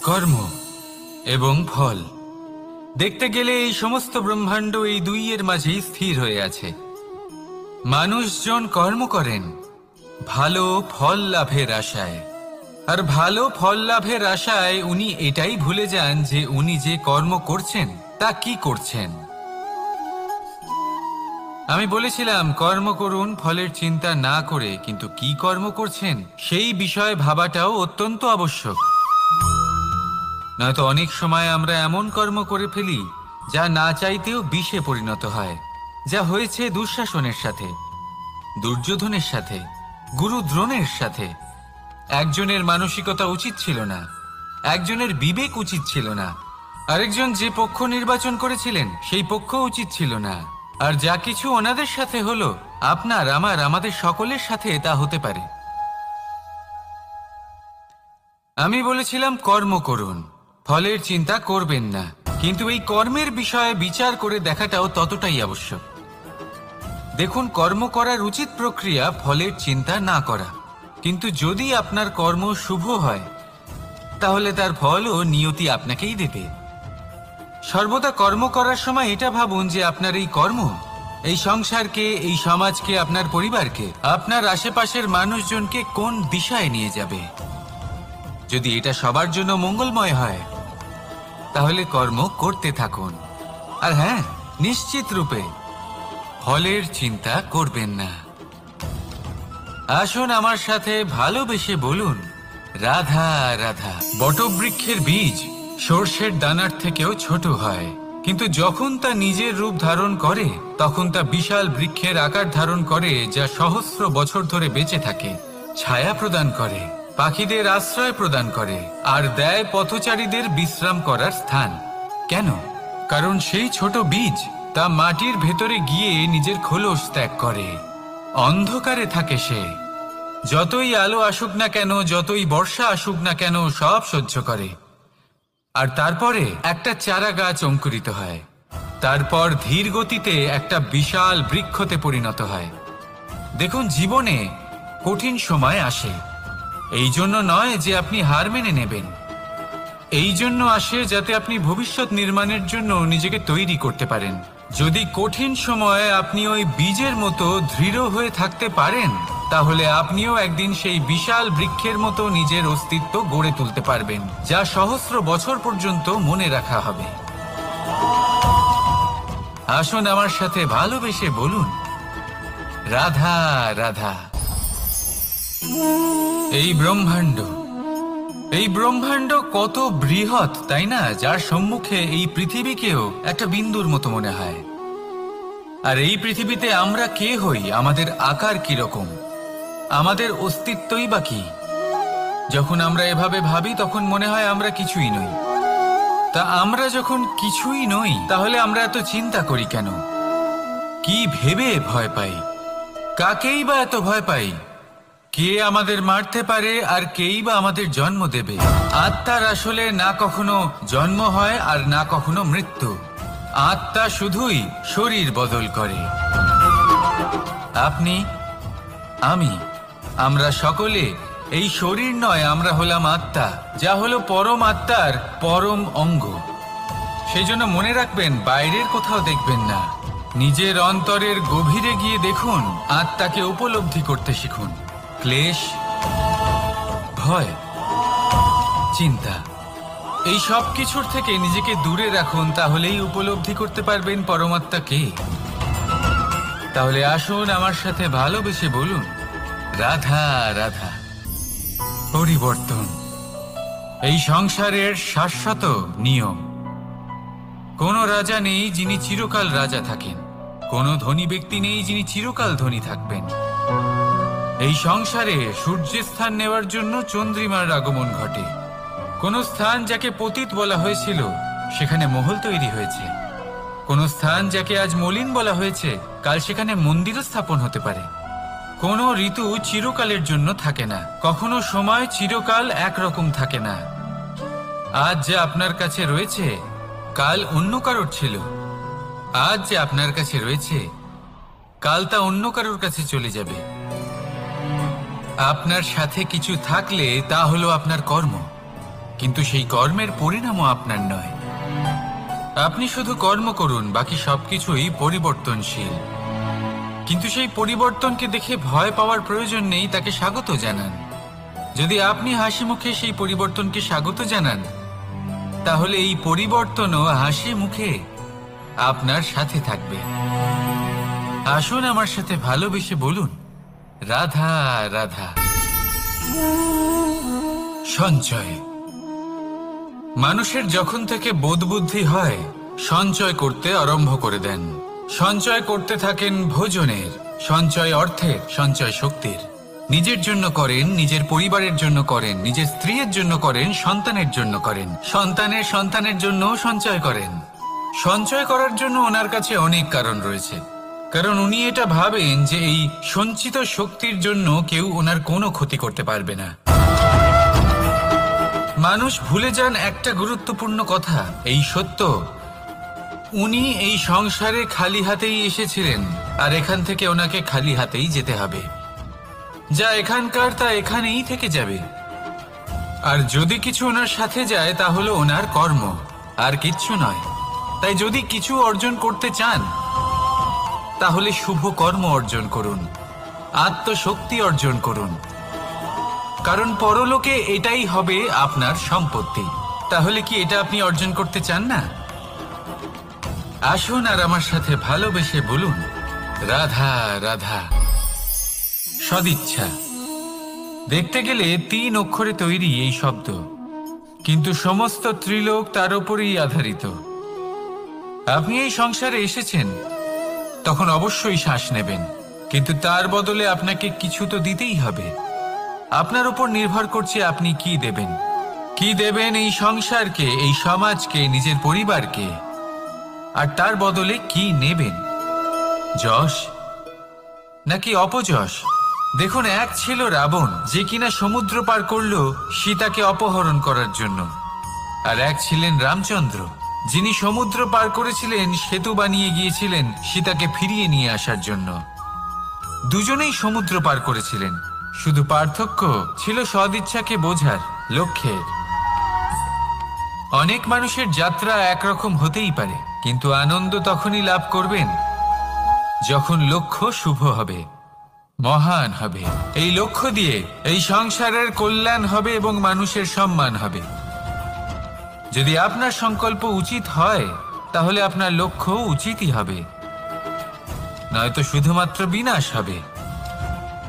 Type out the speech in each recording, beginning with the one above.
কর্ম এবং ফল। দেখতে গেলে এই সমস্ত ব্রহ্মাণ্ড এই দুইয়ের মাঝেই স্থির হয়ে আছে। মানুষজন কর্ম করেন ভালো ফল লাভের আশায়, আর ভালো ফল লাভের আশায় উনি এটাই ভুলে যান যে উনি যে কর্ম করছেন তা কি করছেন। আমি বলেছিলাম কর্ম করুন ফলের চিন্তা না করে, কিন্তু কি কর্ম করছেন সেই বিষয়ে ভাবাটাও অত্যন্ত আবশ্যক। নয়তো অনেক সময় আমরা এমন কর্ম করে ফেলি যা না চাইতেও বিষে পরিণত হয়, যা হয়েছে দুঃশাসনের সাথে, দুর্যোধনের সাথে, গুরু দ্রোণের সাথে। একজনের মানসিকতা উচিত ছিল না, একজনের বিবেক উচিত ছিল না, আরেকজন যে পক্ষ নির্বাচন করেছিলেন সেই পক্ষ উচিত ছিল না। আর যা কিছু ওনাদের সাথে হলো, আপনার আমাদের সকলের সাথে তা হতে পারে। আমি বলেছিলাম কর্ম করুন, ফলের চিন্তা করবেন না, কিন্তু এই কর্মের বিষয়ে বিচার করে দেখাটাও ততটাই আবশ্যক। দেখুন, কর্ম করার উচিত প্রক্রিয়া ফলের চিন্তা না করা, কিন্তু যদি আপনার কর্ম শুভ হয় তাহলে তার ফলও নিয়তি আপনাকেই দেবে। সর্বদা কর্ম করার সময় এটা ভাবুন যে আপনার এই কর্ম এই সংসারকে, এই সমাজকে, আপনার পরিবারকে, আপনার আশেপাশের মানুষজনকে কোন দিশায় নিয়ে যাবে। যদি এটা সবার জন্য মঙ্গলময় হয় তাহলে কর্ম করতে থাকুন। আর হ্যাঁ, নিশ্চিত রূপে ফলের চিন্তা করবেন না। আসুন আমার সাথে ভালোবেসে বলুন রাধা রাধা। বটবৃক্ষের বীজ সর্ষের দানার থেকেও ছোট হয়, কিন্তু যখন তা নিজের রূপ ধারণ করে তখন তা বিশাল বৃক্ষের আকার ধারণ করে, যা সহস্র বছর ধরে বেঁচে থাকে, ছায়া প্রদান করে, পাখিদের আশ্রয় প্রদান করে, আর দেয় পথচারীদের বিশ্রাম করার স্থান। কেন? কারণ সেই ছোট বীজ তা মাটির ভেতরে গিয়ে নিজের খোলস ত্যাগ করে। অন্ধকারে থাকে সে, যতই আলো আসুক না কেন, যতই বর্ষা আসুক না কেন, সব সহ্য করে। আর তারপরে একটা চারা গাছ অঙ্কুরিত হয়, তারপর ধীর গতিতে একটা বিশাল বৃক্ষতে পরিণত হয়। দেখুন, জীবনে কঠিন সময় আসে, এই জন্য নয় যে আপনি হার মেনে নেবেন, এই জন্য আসে যাতে আপনি ভবিষ্যৎ নির্মাণের জন্য নিজেকে তৈরি করতে পারেন। যদি কঠিন সময়ে আপনি ওই বীজের মতো দৃঢ় হয়ে থাকতে পারেন, তাহলে আপনিও একদিন সেই বিশাল বৃক্ষের মতো নিজের অস্তিত্ব গড়ে তুলতে পারবেন, যা সহস্র বছর পর্যন্ত মনে রাখা হবে। আসুন আমার সাথে ভালোবেসে বলুন রাধা রাধা। এই ব্রহ্মাণ্ড কত বৃহৎ, তাই না? যার সম্মুখে এই পৃথিবীকেও একটা বিন্দুর মতো মনে হয়। আর এই পৃথিবীতে আমরা কে হই, আমাদের আকার কিরকম, আমাদের অস্তিত্বই বা কি? যখন আমরা এভাবে ভাবি তখন মনে হয় আমরা কিছুই নই। তা আমরা যখন কিছুই নই, তাহলে আমরা এত চিন্তা করি কেন? কি ভেবে ভয় পাই? কাকেই বা এত ভয় পাই? কে আমাদের মারতে পারে আর কেই বা আমাদের জন্ম দেবে? আত্মার আসলে না কখনো জন্ম হয় আর না কখনো মৃত্যু। আত্মা শুধুই শরীর বদল করে। আপনি, আমি, আমরা সকলে এই শরীর নয়, আমরা হলাম আত্মা, যা হলো পরম আত্মার পরম অঙ্গ। সেজন্য মনে রাখবেন, বাইরের কোথাও দেখবেন না, নিজের অন্তরের গভীরে গিয়ে দেখুন, আত্মাকে উপলব্ধি করতে শিখুন। ক্লেশ, ভয়, চিন্তা, এই সব কিছুর থেকে নিজেকে দূরে রাখুন, তাহলেই উপলব্ধি করতে পারবেন পরমাত্মাকে। তাহলে আসুন আমার সাথে ভালোবেসে বলুন রাধা রাধা। পরিবর্তন এই সংসারের শাশ্বত নিয়ম। কোনো রাজা নেই যিনি চিরকাল রাজা থাকেন, কোনো ধনী ব্যক্তি নেই যিনি চিরকাল ধনী থাকবেন। এই সংসারে সূর্যের স্থান নেওয়ার জন্য চন্দ্রিমার আগমন ঘটে। কোন স্থান যাকে পতিত বলা হয়েছিল সেখানে মহল তৈরি হয়েছে, কোন স্থান যাকে আজ মলিন বলা হয়েছে কাল সেখানে মন্দিরও স্থাপন হতে পারে। কোনো ঋতু চিরকালের জন্য থাকে না, কখনো সময় চিরকাল একরকম থাকে না। আজ যে আপনার কাছে রয়েছে কাল অন্য কারোর ছিল, আজ যে আপনার কাছে রয়েছে কাল তা অন্য কারোর কাছে চলে যাবে। আপনার সাথে কিছু থাকলে তা হলো আপনার কর্ম, কিন্তু সেই কর্মের পরিণামও আপনার নয়। আপনি শুধু কর্ম করুন, বাকি সবকিছুই পরিবর্তনশীল। কিন্তু সেই পরিবর্তনকে দেখে ভয় পাওয়ার প্রয়োজন নেই, তাকে স্বাগত জানান। যদি আপনি হাসি মুখে সেই পরিবর্তনকে স্বাগত জানান, তাহলে এই পরিবর্তনও হাসি মুখে আপনার সাথে থাকবে। আসুন আমার সাথে ভালোবেসে বলুন, রাধা রাধা। সঞ্চয়। মানুষের যখন থেকে বোধ বুদ্ধি হয়, সঞ্চয় করতে আরম্ভ করে দেন। সঞ্চয় করতে থাকেন ভোজনের, সঞ্চয় অর্থের, সঞ্চয় শক্তির। নিজের জন্য করেন, নিজের পরিবারের জন্য করেন, নিজের স্ত্রীর জন্য করেন, সন্তানের জন্য করেন, সন্তানের সন্তানের জন্য সঞ্চয় করেন। সঞ্চয় করার জন্য ওনার কাছে অনেক কারণ রয়েছে, কারণ উনি এটা ভাবেন যে এই সঞ্চিত শক্তির জন্য কেউ ওনার কোনো ক্ষতি করতে পারবে না। মানুষ ভুলে যান একটা গুরুত্বপূর্ণ কথা, এই সত্য, উনি এই সংসারে খালি হাতেই এসেছিলেন, আর এখান থেকে ওনাকে খালি হাতেই যেতে হবে। যা এখানকার তা এখানেই থেকে যাবে। আর যদি কিছু ওনার সাথে যায় তা হলো ওনার কর্ম, আর কিচ্ছু নয়। তাই যদি কিছু অর্জন করতে চান, তাহলে শুভ কর্ম অর্জন করুন, আত্মশক্তি অর্জন করুন, কারণ পরলোকে এটাই হবে আপনার সম্পত্তি। তাহলে কি এটা আপনি অর্জন করতে চান না? আসুন আর আমার সাথে ভালোবেসে বলুন, রাধা রাধা। সদিচ্ছা। দেখতে গেলে 3 অক্ষরে তৈরি এই শব্দ, কিন্তু সমস্ত ত্রিলোক তার উপরেই আধারিত। আপনি এই সংসারে এসেছেন, তখন অবশ্যই শ্বাস নেবেন, কিন্তু তার বদলে আপনাকে কিছু তো দিতেই হবে। আপনার উপর নির্ভর করছে আপনি কি দেবেন। কি দেবেন এই সংসারকে, এই সমাজকে, নিজের পরিবারকে, আর তার বদলে কি নেবেন? যশ নাকি অপযশ? দেখুন, এক ছিল রাবণ, যে কিনা সমুদ্র পার করল সীতাকে অপহরণ করার জন্য, আর এক ছিলেন রামচন্দ্র, যিনি সমুদ্র পার করেছিলেন, সেতু বানিয়ে গিয়েছিলেন সীতাকে ফিরিয়ে নিয়ে আসার জন্য। দুজনেই সমুদ্র পার করেছিলেন, শুধু পার্থক্য ছিল সদিচ্ছাকে বোঝার, লক্ষ্যের। অনেক মানুষের যাত্রা একরকম হতেই পারে, কিন্তু আনন্দ তখনই লাভ করবেন যখন লক্ষ্য শুভ হবে, মহান হবে। এই লক্ষ্য দিয়ে এই সংসারের কল্যাণ হবে এবং মানুষের সম্মান হবে। যদি আপনার সংকল্প উচিত হয়, তাহলে আপনার লক্ষ্য উচিতই হবে, নয়তো শুধুমাত্র বিনাশ হবে।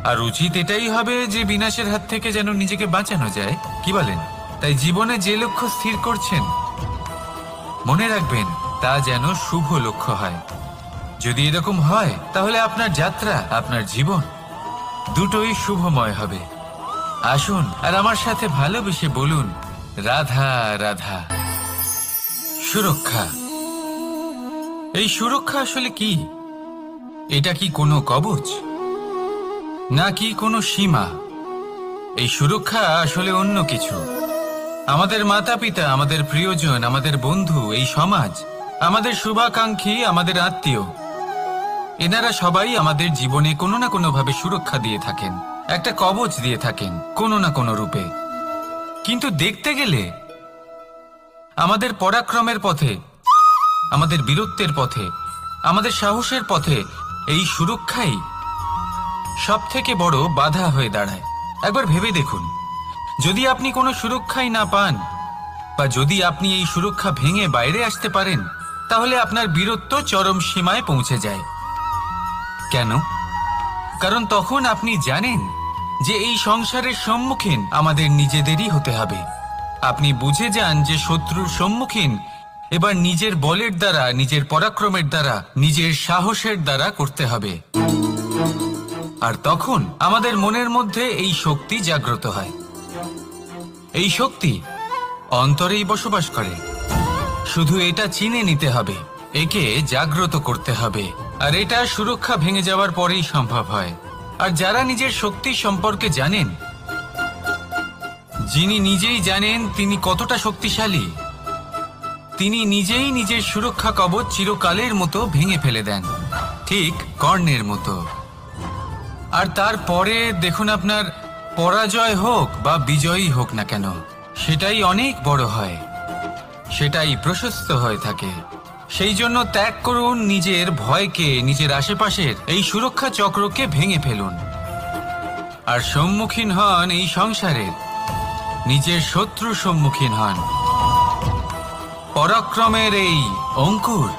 আর উচিত এটাই হবে যে বিনাশের হাত থেকে যেন নিজেকে বাঁচানো যায়, কি বলেন? তাই জীবনে যে লক্ষ্য স্থির করছেন, মনে রাখবেন তা যেন শুভ লক্ষ্য হয়। যদি এরকম হয়, তাহলে আপনার যাত্রা, আপনার জীবন দুটোই শুভময় হবে। আসুন আর আমার সাথে ভালোবেসে বলুন, রাধা রাধা। সুরক্ষা। এই সুরক্ষা আসলে কি? এটা কি কোনো কবচ নাকি কোনো সীমা? এই সুরক্ষা আসলে অন্য কিছু। আমাদের মাতা পিতা, আমাদের প্রিয়জন, আমাদের বন্ধু, এই সমাজ, আমাদের শুভাকাঙ্ক্ষী, আমাদের আত্মীয়, এনারা সবাই আমাদের জীবনে কোনো না কোনো ভাবে সুরক্ষা দিয়ে থাকেন, একটা কবচ দিয়ে থাকেন কোনো না কোনো রূপে। কিন্তু দেখতে গেলে আমাদের পরাক্রমের পথে, আমাদের বীরত্বের পথে, আমাদের সাহসের পথে এই সুরক্ষাই সব থেকে বড় বাধা হয়ে দাঁড়ায়। একবার ভেবে দেখুন, যদি আপনি কোনো সুরক্ষাই না পান, বা যদি আপনি এই সুরক্ষা ভেঙে বাইরে আসতে পারেন, তাহলে আপনার বীরত্ব চরম সীমায় পৌঁছে যায়। কেন? কারণ তখন আপনি জানেন যে এই সংসারের সম্মুখীন আমাদের নিজেদেরই হতে হবে। আপনি বুঝে যান যে শত্রুর সম্মুখীন এবার নিজের বলের দ্বারা, নিজের পরাক্রমের দ্বারা, নিজের সাহসের দ্বারা করতে হবে। আর তখন আমাদের মনের মধ্যে এই শক্তি জাগ্রত হয়। এই শক্তি অন্তরেই বসবাস করে, শুধু এটা চিনে নিতে হবে, একে জাগ্রত করতে হবে। আর এটা সুরক্ষা ভেঙে যাওয়ার পরেই সম্ভব হয়। আর যারা নিজের শক্তি সম্পর্কে জানেন, যিনি নিজেই জানেন তিনি কতটা শক্তিশালী, তিনি নিজেই নিজের সুরক্ষা কবচ চিরকালের মতো ভেঙে ফেলে দেন, ঠিক কর্ণের মতো। আর তারপরে দেখুন, আপনার পরাজয় হোক বা বিজয়ী হোক না কেন, সেটাই অনেক বড় হয়, সেটাই প্রশস্ত হয়ে থাকে। সেই জন্য ত্যাগ করুন নিজের ভয়কে, নিজের আশেপাশের এই সুরক্ষা চক্রকে ভেঙে ফেলুন আর সম্মুখীন হন এই সংসারের, নিজের শত্রুর সম্মুখীন হন। পরাক্রমের এই অঙ্কুর,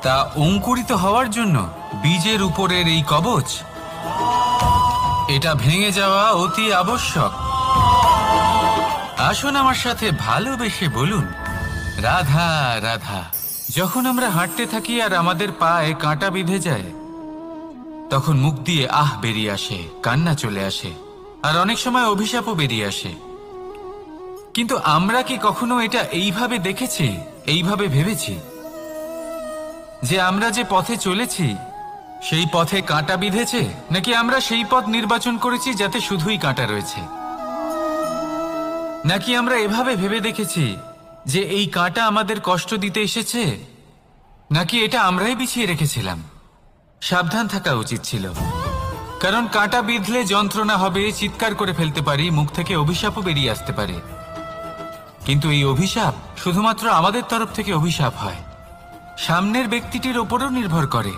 তা অঙ্কুরিত হওয়ার জন্য বীজের উপরের এই কবচ, এটা ভেঙে যাওয়া অতি আবশ্যক। আসুন আমার সাথে ভালোবেসে বলুন, রাধা রাধা। যখন আমরা হাঁটতে থাকি আর আমাদের পায়ে কাঁটা বিঁধে যায়, তখন মুখ দিয়ে আহ বেরিয়ে আসে, কান্না চলে আসে, আর অনেক সময় অভিশাপও বেরিয়ে আসে। কিন্তু আমরা কি কখনো এটা এইভাবে দেখেছি, এইভাবে ভেবেছি যে আমরা যে পথে চলেছি সেই পথে কাঁটা বিঁধেছে, নাকি আমরা সেই পথ নির্বাচন করেছি যাতে শুধুই কাঁটা রয়েছে? নাকি আমরা এভাবে ভেবে দেখেছি যে এই কাঁটা আমাদের কষ্ট দিতে এসেছে, নাকি এটা আমরাই বিছিয়ে রেখেছিলাম? সাবধান থাকা উচিত ছিল, কারণ কাঁটা বিঁধলে যন্ত্রণা হবে, চিৎকার করে ফেলতে পারি, মুখ থেকে অভিশাপও বেরিয়ে আসতে পারে। কিন্তু এই অভিশাপ শুধুমাত্র আমাদের তরফ থেকে অভিশাপ হয়, সামনের ব্যক্তিটির ওপরও নির্ভর করে।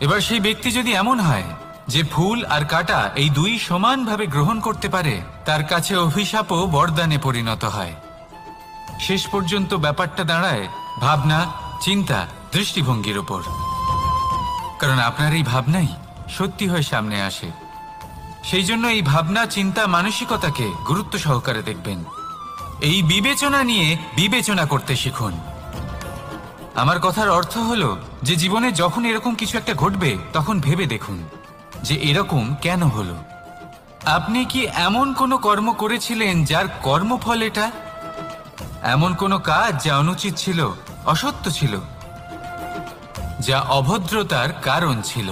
এবার সেই ব্যক্তি যদি এমন হয় যে ফুল আর কাঁটা এই দুই সমানভাবে গ্রহণ করতে পারে, তার কাছে অভিশাপও বরদানে পরিণত হয়। শেষ পর্যন্ত ব্যাপারটা দাঁড়ায় ভাবনা, চিন্তা, দৃষ্টিভঙ্গির ওপর। কারণ আপনার এই ভাবনাই সত্যি হয়ে সামনে আসে। সেই জন্য এই ভাবনা, চিন্তা, মানসিকতাকে গুরুত্ব সহকারে দেখবেন। এই বিবেচনা নিয়ে বিবেচনা করতে শিখুন। আমার কথার অর্থ হলো যে জীবনে যখন এরকম কিছু একটা ঘটবে, তখন ভেবে দেখুন যে এরকম কেন হলো। আপনি কি এমন কোনো কর্ম করেছিলেন যার কর্মফল এটা? এমন কোনো কাজ যা অনুচিত ছিল, অসত্য ছিল, যা অভদ্রতার কারণ ছিল?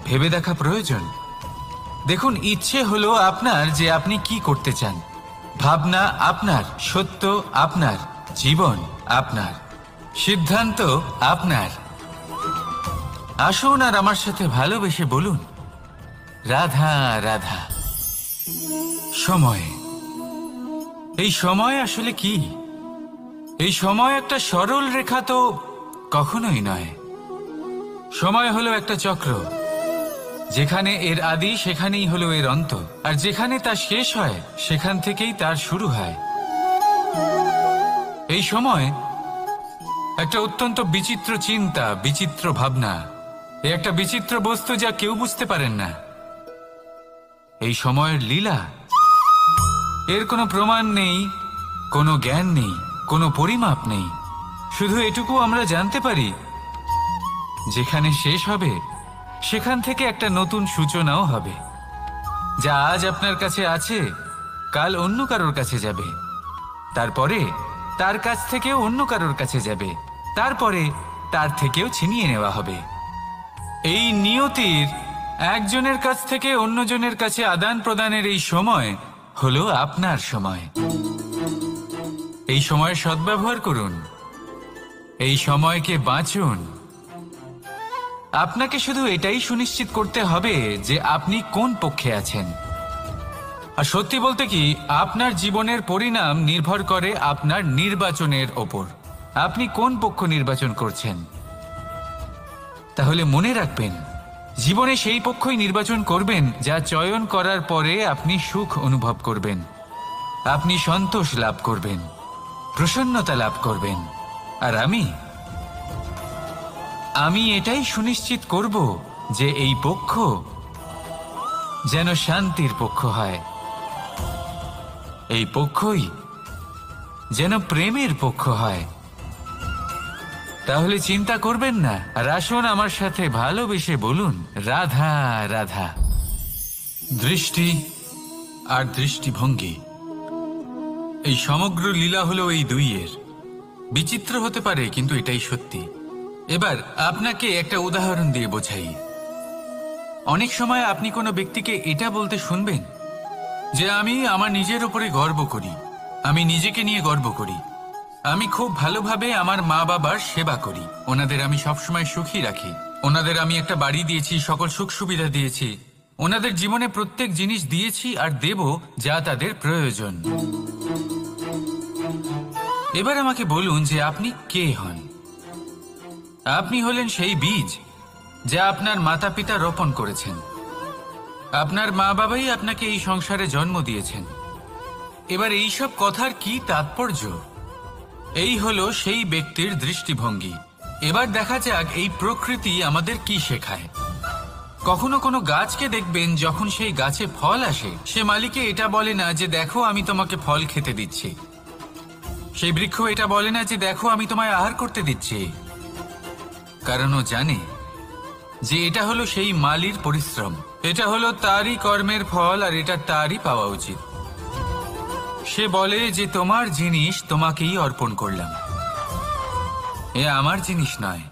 ভেবে দেখা প্রয়োজন। দেখুন, ইচ্ছে হলো আপনার যে আপনি কি করতে চান, ভাবনা আপনার, সত্য আপনার, জীবন আপনার, সিদ্ধান্ত আপনার। আসুন আর আমার সাথে ভালোবেসে বলুন, রাধা রাধা। সময়, এই সময় আসলে কি? এই সময় একটা সরল রেখা তো কখনোই নয়। সময় হলো একটা চক্র, যেখানে এর আদি সেখানেই হলো এর অন্ত, আর যেখানে তা শেষ হয় সেখান থেকেই তার শুরু হয়। এই সময় একটা অত্যন্ত বিচিত্র চিন্তা, বিচিত্র ভাবনা, এ একটা বিচিত্র বস্তু যা কেউ বুঝতে পারেন না। এই সময়ের লীলা, এর কোনো প্রমাণ নেই, কোনো জ্ঞান নেই, কোনো পরিমাপ নেই। শুধু এটুকু আমরা জানতে পারি, যেখানে শেষ হবে সেখান থেকে একটা নতুন সূচনাও হবে। যা আজ আপনার কাছে আছে, কাল অন্য কারোর কাছে যাবে, তারপরে তার কাছ থেকেও অন্য কারোর কাছে যাবে, তারপরে তার থেকেও ছিনিয়ে নেওয়া হবে। এই নিয়তির একজনের কাছ থেকে অন্যজনের কাছে আদান প্রদানের এই সময় হলো আপনার সময়। এই সময়ের সদ্ব্যবহার করুন, এই সময়কে বাঁচুন। আপনাকে শুধু এটাই সুনিশ্চিত করতে হবে যে আপনি কোন পক্ষে আছেন। আর সত্যি বলতে কি, আপনার জীবনের পরিণাম নির্ভর করে আপনার নির্বাচনের ওপর। আপনি কোন পক্ষ নির্বাচন করছেন। তাহলে মনে রাখবেন, জীবনে সেই পক্ষই নির্বাচন করবেন যা চয়ন করার পরে আপনি সুখ অনুভব করবেন, আপনি সন্তোষ লাভ করবেন, প্রসন্নতা লাভ করবেন। আর আমি এটাই সুনিশ্চিত করব যে এই পক্ষ যেন শান্তির পক্ষ হয়, এই পক্ষই যেন প্রেমের পক্ষ হয়। তাহলে চিন্তা করবেন না, আর আসুন আমার সাথে ভালোবেসে বলুন, রাধা রাধা। দৃষ্টি আর দৃষ্টিভঙ্গি, এই সমগ্র লীলা হলো এই দুইয়ের। বিচিত্র হতে পারে, কিন্তু এটাই সত্যি। এবার আপনাকে একটা উদাহরণ দিয়ে বোঝাই। অনেক সময় আপনি কোনো ব্যক্তিকে এটা বলতে শুনবেন যে আমি আমার নিজের উপরে গর্ব করি, আমি নিজেকে নিয়ে গর্ব করি, আমি খুব ভালোভাবে আমার মা বাবার সেবা করি, ওনাদের আমি সবসময় সুখী রাখি, ওনাদের আমি একটা বাড়ি দিয়েছি, সকল সুখ সুবিধা দিয়েছি, ওনাদের জীবনে প্রত্যেক জিনিস দিয়েছি আর দেব যা তাদের প্রয়োজন। এবার আমাকে বলুন যে আপনি কে হন। আপনি হলেন সেই বীজ যা আপনার মাতা পিতা রোপণ করেছেন। আপনার মা বাবাই আপনাকে এই সংসারে জন্ম দিয়েছেন। এবার এইসব কথার কি তাৎপর্য? এই হলো সেই ব্যক্তির দৃষ্টিভঙ্গি। এবার দেখা যাক এই প্রকৃতি আমাদের কি শেখায়। কখনো কোনো গাছকে দেখবেন, যখন সেই গাছে ফল আসে, সে মালিকে এটা বলে না যে দেখো আমি তোমাকে ফল খেতে দিচ্ছি। সেই বৃক্ষ এটা বলে না যে দেখো আমি তোমায় আহার করতে দিচ্ছি, কারণ ও জানে যে এটা হলো সেই মালির পরিশ্রম, এটা হলো তারই কর্মের ফল আর এটা তারই পাওয়া উচিত। সে বলে যে তোমার জিনিস তোমাকেই অর্পণ করলাম, এ আমার জিনিস নয়।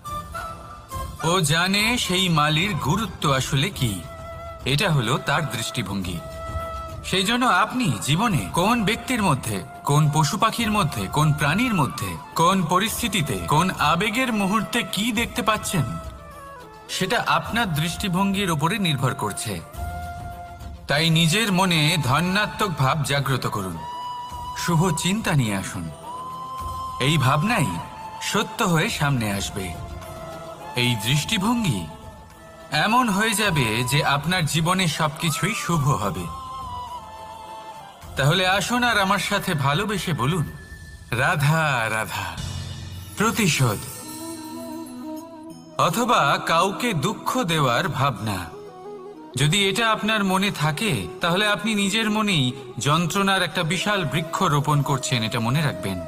ও জানে সেই মালির গুরুত্ব আসলে কি। এটা হলো তার দৃষ্টিভঙ্গি। সেই জন্য আপনি জীবনে কোন ব্যক্তির মধ্যে, কোন পশু পাখির মধ্যে, কোন প্রাণীর মধ্যে, কোন পরিস্থিতিতে, কোন আবেগের মুহূর্তে কি দেখতে পাচ্ছেন, সেটা আপনার দৃষ্টিভঙ্গির উপরে নির্ভর করছে। তাই নিজের মনে ধন্যাত্মক ভাব জাগ্রত করুন, শুভ চিন্তা নিয়ে আসুন। এই ভাবনাই সত্য হয়ে সামনে আসবে। এই দৃষ্টিভঙ্গি এমন হয়ে যাবে যে আপনার জীবনে সবকিছুই শুভ হবে। তাহলে আসুন আর আমার সাথে ভালোবেসে বলুন, রাধা রাধা। প্রতিশোধ অথবা কাউকে দুঃখ দেওয়ার ভাবনা, যদি এটা আপনার মনে থাকে, তাহলে আপনি নিজের মনেই যন্ত্রণার একটা বিশাল বৃক্ষ রোপণ করছেন, এটা মনে রাখবেন।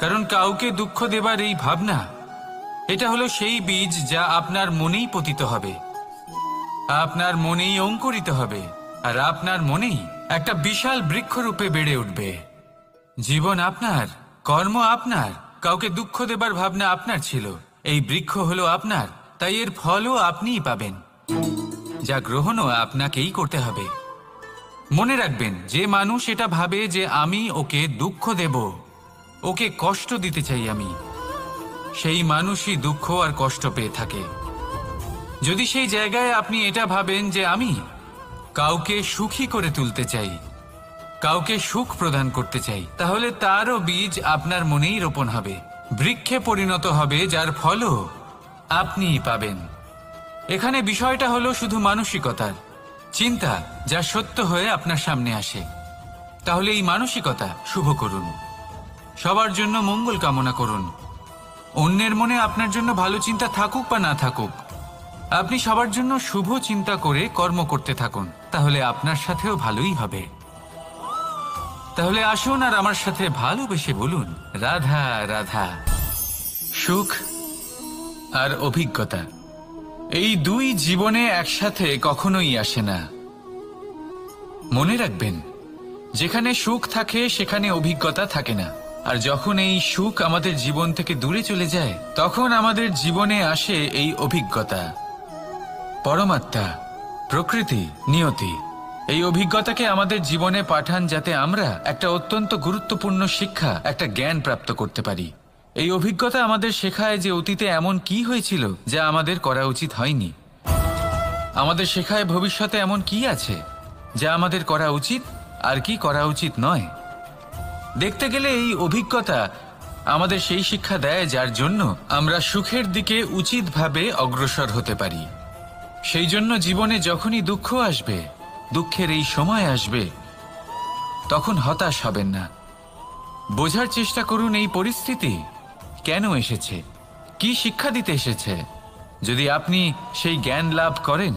কারণ কাউকে দুঃখ দেবার এই ভাবনা, এটা হলো সেই বীজ যা আপনার মনেই পতিত হবে, আপনার মনেই অঙ্কুরিত হবে, আর আপনার মনেই একটা বিশাল বৃক্ষরূপে বেড়ে উঠবে। জীবন আপনার, কর্ম আপনার, কাউকে দুঃখ দেবার ভাবনা আপনার ছিল, এই বৃক্ষ হলো আপনার, তাই এর ফলও আপনিই পাবেন, যা গ্রহণও আপনাকেই করতে হবে। মনে রাখবেন, যে মানুষ এটা ভাবে যে আমি ওকে দুঃখ দেব, ওকে কষ্ট দিতে চাই আমি, সেই মানুষই দুঃখ আর কষ্ট পেয়ে থাকে। যদি সেই জায়গায় আপনি এটা ভাবেন যে আমি কাউকে সুখী করে তুলতে চাই, কাউকে সুখ প্রদান করতে চাই, তাহলে তারও বীজ আপনার মনেই রোপণ হবে, বৃক্ষে পরিণত হবে, যার ফলও আপনিই পাবেন। এখানে বিষয়টা হলো শুধু মানসিকতার চিন্তা, যা সত্য হয়ে আপনার সামনে আসে। তাহলে এই মানসিকতা শুভ করুন, সবার জন্য মঙ্গল কামনা করুন। অন্যের মনে আপনার জন্য ভালো চিন্তা থাকুক বা না থাকুক, আপনি সবার জন্য শুভ চিন্তা করে কর্ম করতে থাকুন, তাহলে আপনার সাথেও ভালোই হবে। তাহলে আসুন আর আমার সাথে ভালোবেসে বলুন, রাধা রাধা। সুখ আর অভিজ্ঞতা, এই দুই জীবনে একসাথে কখনোই আসে না। মনে রাখবেন, যেখানে সুখ থাকে সেখানে অভিজ্ঞতা থাকে না, আর যখন এই সুখ আমাদের জীবন থেকে দূরে চলে যায়, তখন আমাদের জীবনে আসে এই অভিজ্ঞতা। পরমাত্মা, প্রকৃতি, নিয়তি এই অভিজ্ঞতাকে আমাদের জীবনে পাঠান, যাতে আমরা একটা অত্যন্ত গুরুত্বপূর্ণ শিক্ষা, একটা জ্ঞান প্রাপ্ত করতে পারি। এই অভিজ্ঞতা আমাদের শেখায় যে অতীতে এমন কি হয়েছিল যা আমাদের করা উচিত হয়নি। আমাদের শেখায় ভবিষ্যতে এমন কি আছে যা আমাদের করা উচিত আর কি করা উচিত নয়। দেখতে গেলে এই অভিজ্ঞতা আমাদের সেই শিক্ষা দেয় যার জন্য আমরা সুখের দিকে উচিতভাবে অগ্রসর হতে পারি। সেই জন্য জীবনে যখনই দুঃখ আসবে, দুঃখের এই সময় আসবে, তখন হতাশ হবেন না। বোঝার চেষ্টা করুন এই পরিস্থিতি কেন এসেছে, কি শিক্ষা দিতে এসেছে। যদি আপনি সেই জ্ঞান লাভ করেন,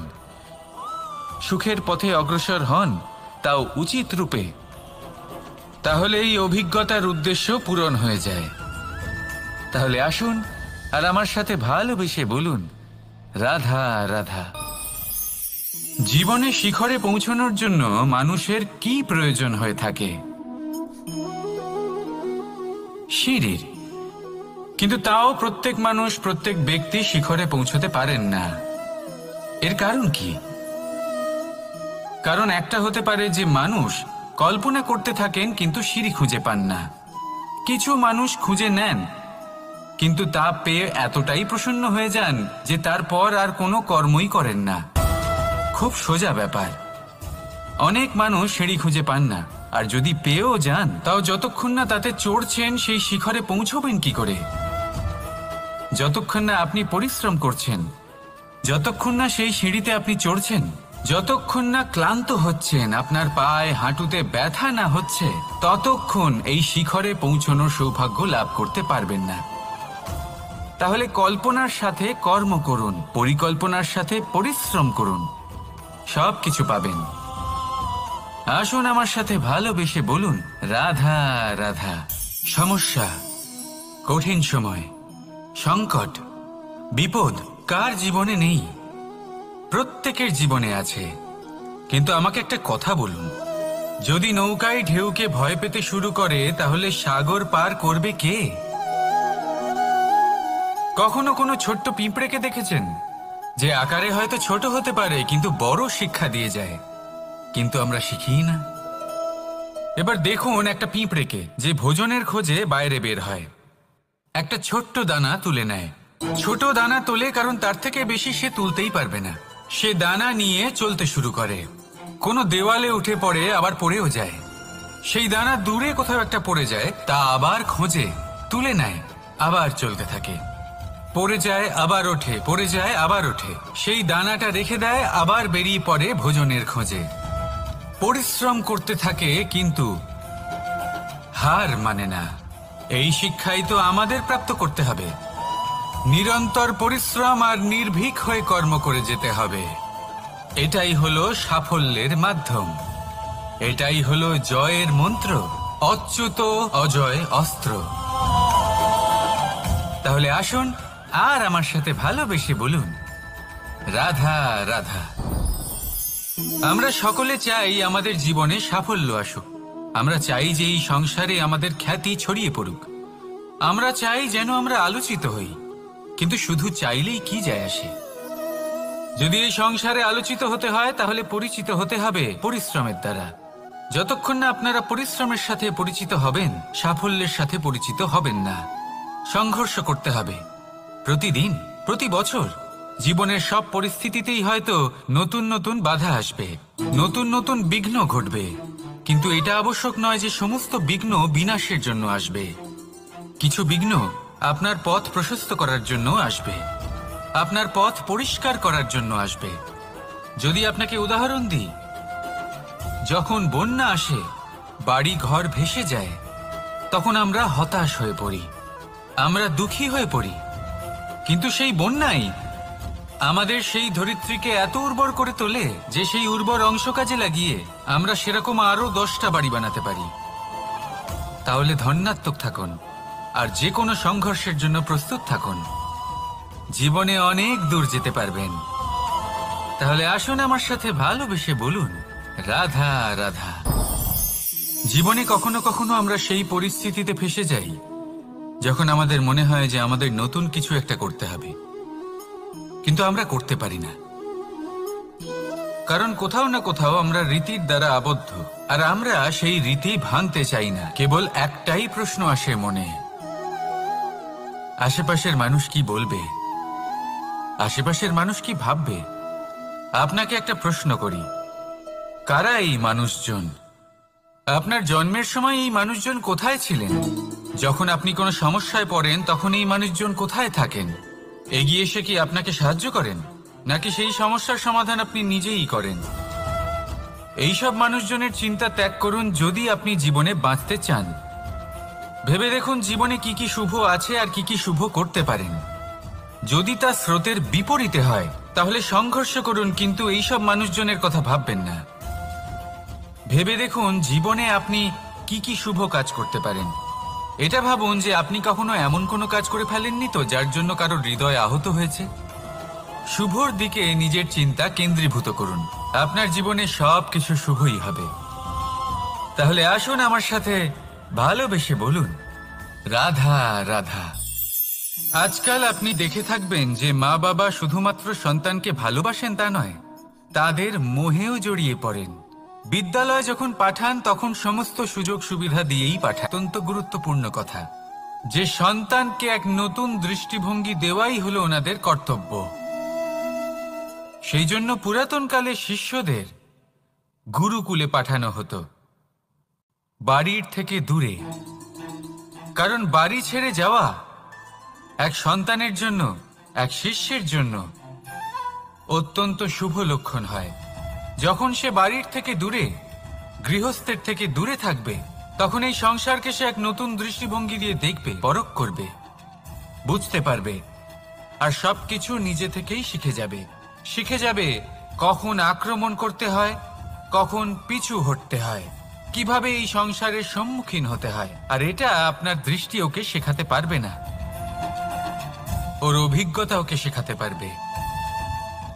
সুখের পথে অগ্রসর হন, তাও উচিত রূপে, তাহলে এই অভিজ্ঞতার উদ্দেশ্য পূরণ হয়ে যায়। তাহলে আসুন আর আমার সাথে ভালোবেসে বলুন, রাধা রাধা। জীবনে শিখরে পৌঁছানোর জন্য মানুষের কি প্রয়োজন হয়ে থাকে? সিঁড়ির। কিন্তু তাও প্রত্যেক মানুষ, প্রত্যেক ব্যক্তি শিখরে পৌঁছতে পারেন না। এর কারণ কি? কারণ একটা হতে পারে যে মানুষ কল্পনা করতে থাকেন কিন্তু সিঁড়ি খুঁজে পান না। কিছু মানুষ খুঁজে নেন কিন্তু তা পেয়ে এতটাই প্রসন্ন হয়ে যান যে তারপর আর কোনো কর্মই করেন না। খুব সোজা ব্যাপার। অনেক মানুষ সিঁড়ি খুঁজে পান না, আর যদি পেয়েও যান তাও যতক্ষণ না তাতে চড়ছেন সেই শিখরে পৌঁছবেন কি করে? যতক্ষণ না আপনি পরিশ্রম করছেন, যতক্ষণ না সেই সিঁড়িতে আপনি চড়ছেন, যতক্ষণ না ক্লান্ত হচ্ছেন, আপনার পায়ে হাঁটুতে ব্যথা না হচ্ছে, ততক্ষণ এই শিখরে পৌঁছানোর সৌভাগ্য লাভ করতে পারবেন না। তাহলে কল্পনার সাথে কর্ম করুন, পরিকল্পনার সাথে পরিশ্রম করুন, সব কিছু পাবেন। আসুন আমার সাথে ভালোবেসে বলুন, রাধা রাধা। সমস্যা, কঠিন সময়, সংকট, বিপদ কার জীবনে নেই? প্রত্যেকের জীবনে আছে। কিন্তু আমাকে একটা কথা বলুন, যদি নৌকায় ঢেউকে ভয় পেতে শুরু করে তাহলে সাগর পার করবে কে? কখনো কোনো ছোট্ট পিঁপড়েকে দেখেছেন, যে আকারে হয়তো ছোট হতে পারে কিন্তু বড় শিক্ষা দিয়ে যায়? কিন্তু আমরা শিখি না। এবার দেখুন একটা পিঁপড়েকে, যে ভোজনের খোঁজে বাইরে বের হয়, একটা ছোট্ট দানা তুলে নেয়। ছোট দানা তোলে কারণ তার থেকে বেশি সে তুলতেই পারবে না। সে দানা নিয়ে চলতে শুরু করে, কোনো দেওয়ালে উঠে পড়ে, আবার পড়েও যায়। সেই দানা দূরে কোথাও একটা পড়ে যায়, তা আবার খোঁজে, তুলে নেয়, আবার চলতে থাকে। পড়ে যায় আবার ওঠে, পড়ে যায় আবার ওঠে, সেই দানাটা রেখে দেয়, আবার বেরিয়ে পড়ে ভোজনের খোঁজে। পরিশ্রম করতে থাকে কিন্তু হার মানে না। এই শিক্ষাই তো আমাদের প্রাপ্ত করতে হবে। নিরন্তর পরিশ্রম আর নির্ভীক হয়ে কর্ম করে যেতে হবে। এটাই হলো সাফল্যের মাধ্যম, এটাই হলো জয়ের মন্ত্র, অচ্যুত অজয় অস্ত্র। তাহলে আসুন আর আমার সাথে ভালোবেসে বলুন, রাধা রাধা। আমরা সকলে চাই আমাদের জীবনে সাফল্য আসুক। আমরা চাই যে এই সংসারে আমাদের খ্যাতি ছড়িয়ে পড়ুক। আমরা চাই যেন আমরা আলোচিত হই। কিন্তু শুধু চাইলেই কি যায় আসে? যদি এই সংসারে আলোচিত হতে হয় তাহলে পরিচিত হতে হবে পরিশ্রমের দ্বারা। যতক্ষণ না আপনারা পরিশ্রমের সাথে পরিচিত হবেন, সাফল্যের সাথে পরিচিত হবেন না। সংঘর্ষ করতে হবে প্রতিদিন, প্রতি বছর। জীবনের সব পরিস্থিতিতেই হয়তো নতুন নতুন বাধা আসবে, নতুন নতুন বিঘ্ন ঘটবে। কিন্তু এটা আবশ্যক নয় যে সমস্ত বিঘ্ন বিনাশের জন্য আসবে। কিছু বিঘ্ন আপনার পথ প্রশস্ত করার জন্য আসবে, আপনার পথ পরিষ্কার করার জন্য আসবে। যদি আপনাকে উদাহরণ দিই, যখন বন্যা আসে, বাড়ি ঘর ভেসে যায়, তখন আমরা হতাশ হয়ে পড়ি, আমরা দুঃখী হয়ে পড়ি। কিন্তু সেই বন্যাই আমাদের সেই ধরিত্রীকে এত উর্বর করে তোলে যে সেই উর্বর অংশ কাজে লাগিয়ে আমরা সেরকম আরো 10টা বাড়ি বানাতে পারি। তাহলে ধন্যাত্মক থাকুন আর যে কোনো সংঘর্ষের জন্য প্রস্তুত থাকুন। জীবনে অনেক দূর যেতে পারবেন। তাহলে আসুন আমার সাথে ভালোবেসে বলুন, রাধা রাধা। জীবনে কখনো কখনো আমরা সেই পরিস্থিতিতে ফেসে যাই যখন আমাদের মনে হয় যে আমাদের নতুন কিছু একটা করতে হবে, কিন্তু আমরা করতে পারি না। কারণ কোথাও না কোথাও আমরা রীতির দ্বারা আবদ্ধ, আর আমরা সেই রীতি ভাঙতে চাই না। কেবল একটাই প্রশ্ন আসে মনে, আশেপাশের মানুষ কি বলবে, আশেপাশের মানুষ কি ভাববে। আপনাকে একটা প্রশ্ন করি, কারা এই মানুষজন? আপনার জন্মের সময় এই মানুষজন কোথায় ছিলেন? যখন আপনি কোনো সমস্যায় পড়েন তখন এই মানুষজন কোথায় থাকেন? এগিয়ে এসে কি আপনাকে সাহায্য করেন, নাকি সেই সমস্যার সমাধান আপনি নিজেই করেন? এইসব মানুষজনের চিন্তা ত্যাগ করুন যদি আপনি জীবনে বাঁচতে চান। ভেবে দেখুন জীবনে কি কি শুভ আছে আর কি কি শুভ করতে পারেন। যদি তা স্রোতের বিপরীতে হয় তাহলে সংঘর্ষ করুন, কিন্তু এইসব মানুষজনের কথা ভাববেন না। ভেবে দেখুন জীবনে আপনি কি কি শুভ কাজ করতে পারেন। এটা ভাবুন যে আপনি কখনো এমন কোনো কাজ করে ফেলেননি তো যার জন্য কারো হৃদয় আহত হয়েছে। শুভর দিকে নিজের চিন্তা কেন্দ্রীভূত করুন, আপনার জীবনে সব কিছু শুভই হবে। তাহলে আসুন আমার সাথে ভালোবেসে বলুন, রাধা রাধা। আজকাল আপনি দেখে থাকবেন যে মা বাবা শুধুমাত্র সন্তানকে ভালোবাসেন তা নয়, তাদের মোহেও জড়িয়ে পড়েন। বিদ্যালয়ে যখন পাঠান তখন সমস্ত সুযোগ সুবিধা দিয়েই পাঠান। অত্যন্ত গুরুত্বপূর্ণ কথা যে সন্তানকে এক নতুন দৃষ্টিভঙ্গি দেওয়াই হলো ওনাদের কর্তব্য। সেই জন্য পুরাতনকালে শিষ্যদের গুরুকুলে পাঠানো হতো, বাড়ির থেকে দূরে। কারণ বাড়ি ছেড়ে যাওয়া এক সন্তানের জন্য, এক শিষ্যের জন্য অত্যন্ত শুভ লক্ষণ হয়। যখন সে বাড়ির থেকে দূরে, গৃহস্থের থেকে দূরে থাকবে, তখন এই সংসারকে সে এক নতুন দৃষ্টিভঙ্গি দিয়ে দেখবে, পরখ করবে, বুঝতে পারবে, আর সবকিছু নিজে থেকেই শিখে যাবে কখন আক্রমণ করতে হয়, কখন পিছু হটতে হয়, কিভাবে এই সংসারের সম্মুখীন হতে হয়। আর এটা আপনার দৃষ্টি ওকে শেখাতে পারবে না, ওর অভিজ্ঞতা ওকে শেখাতে পারবে।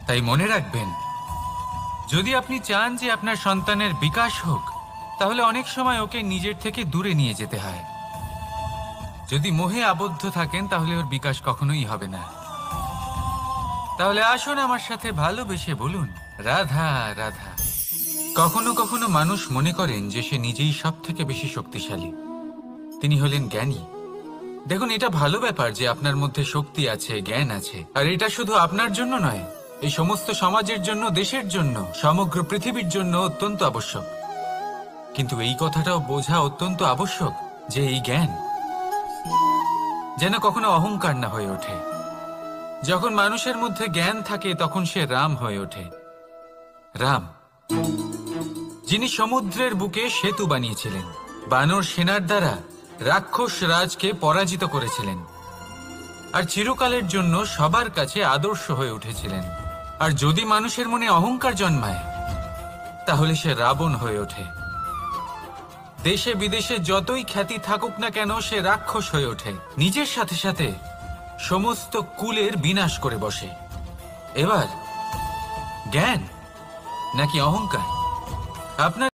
তাই মনে রাখবেন, যদি আপনি চান যে আপনার সন্তানের বিকাশ হোক, তাহলে অনেক সময় ওকে নিজের থেকে দূরে নিয়ে যেতে হয়। যদি মোহে আবদ্ধ থাকেন, তাহলে ওর বিকাশ কখনোই হবে না। তাহলে আসুন আমার সাথে ভালোবেসে বলুন, রাধা রাধা। কখনো কখনো মানুষ মনে করেন যে সে নিজেই সব থেকে বেশি শক্তিশালী, তিনি হলেন জ্ঞানী। দেখুন, এটা ভালো ব্যাপার যে আপনার মধ্যে শক্তি আছে, জ্ঞান আছে, আর এটা শুধু আপনার জন্য নয়, এই সমস্ত সমাজের জন্য, দেশের জন্য, সমগ্র পৃথিবীর জন্য অত্যন্ত আবশ্যক। কিন্তু এই কথাটাও বোঝা অত্যন্ত আবশ্যক যে এই জ্ঞান যেন কখনো অহংকার না হয়ে ওঠে। যখন মানুষের মধ্যে জ্ঞান থাকে, তখন সে রাম হয়ে ওঠে। রাম, যিনি সমুদ্রের বুকে সেতু বানিয়েছিলেন, বানর সেনার দ্বারা রাক্ষস রাজকে পরাজিত করেছিলেন, আর চিরকালের জন্য সবার কাছে আদর্শ হয়ে উঠেছিলেন। আর যদি মানুষের মনে অহংকার জন্মায়, তাহলে সে রাবণ হয়ে ওঠে। দেশে বিদেশে যতই খ্যাতি থাকুক না কেন, সে রাক্ষস হয়ে ওঠে, নিজের সাথে সাথে সমস্ত কুলের বিনাশ করে বসে। এবার জ্ঞান নাকি অহংকার, আপনার